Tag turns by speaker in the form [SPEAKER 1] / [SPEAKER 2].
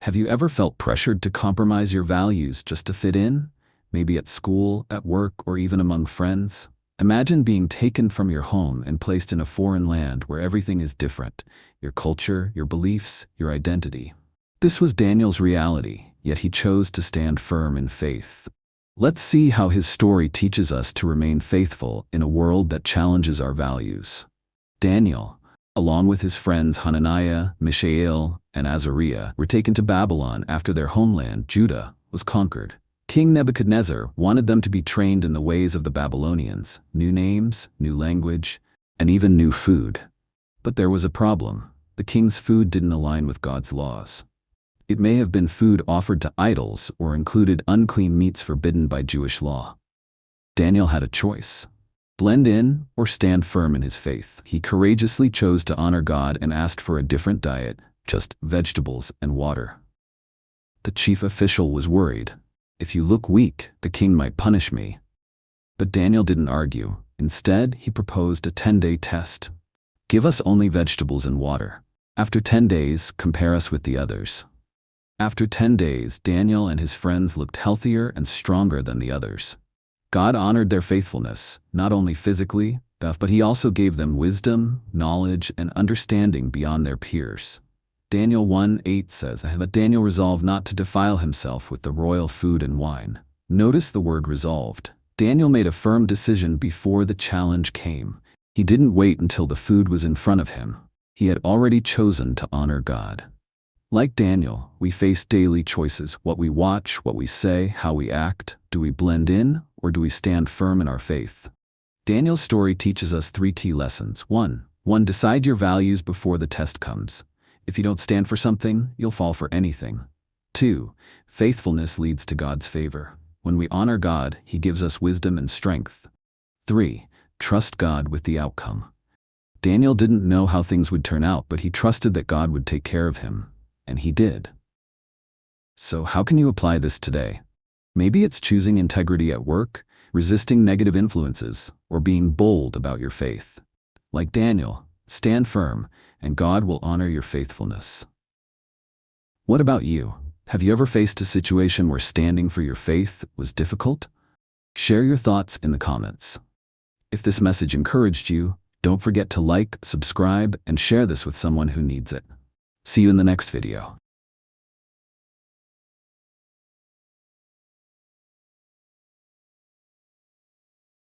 [SPEAKER 1] Have you ever felt pressured to compromise your values just to fit in? Maybe at school, at work, or even among friends? Imagine being taken from your home and placed in a foreign land where everything is different: your culture, your beliefs, your identity. This was Daniel's reality, yet he chose to stand firm in faith. Let's see how his story teaches us to remain faithful in a world that challenges our values. Daniel, along with his friends Hananiah, Mishael, and Azariah, were taken to Babylon after their homeland, Judah, was conquered. King Nebuchadnezzar wanted them to be trained in the ways of the Babylonians: new names, new language, and even new food. But there was a problem. The king's food didn't align with God's laws. It may have been food offered to idols or included unclean meats forbidden by Jewish law. Daniel had a choice: blend in or stand firm in his faith. He courageously chose to honor God and asked for a different diet, just vegetables and water. The chief official was worried. If you look weak, the king might punish me. But Daniel didn't argue. Instead, he proposed a 10-day test. Give us only vegetables and water. After 10 days, compare us with the others. After 10 days, Daniel and his friends looked healthier and stronger than the others. God honored their faithfulness, not only physically, but he also gave them wisdom, knowledge, and understanding beyond their peers. Daniel 1:8 says that Daniel resolved not to defile himself with the royal food and wine. Notice the word resolved. Daniel made a firm decision before the challenge came. He didn't wait until the food was in front of him. He had already chosen to honor God. Like Daniel, we face daily choices: what we watch, what we say, how we act. Do we blend in, or do we stand firm in our faith? Daniel's story teaches us 3 key lessons. 1. Decide your values before the test comes. If you don't stand for something, you'll fall for anything. 2. Faithfulness leads to God's favor. When we honor God, He gives us wisdom and strength. 3. Trust God with the outcome. Daniel didn't know how things would turn out, but he trusted that God would take care of him. And He did. So how can you apply this today? Maybe it's choosing integrity at work, resisting negative influences, or being bold about your faith. Like Daniel, stand firm, and God will honor your faithfulness. What about you? Have you ever faced a situation where standing for your faith was difficult? Share your thoughts in the comments. If this message encouraged you, don't forget to like, subscribe, and share this with someone who needs it. See you in the next video.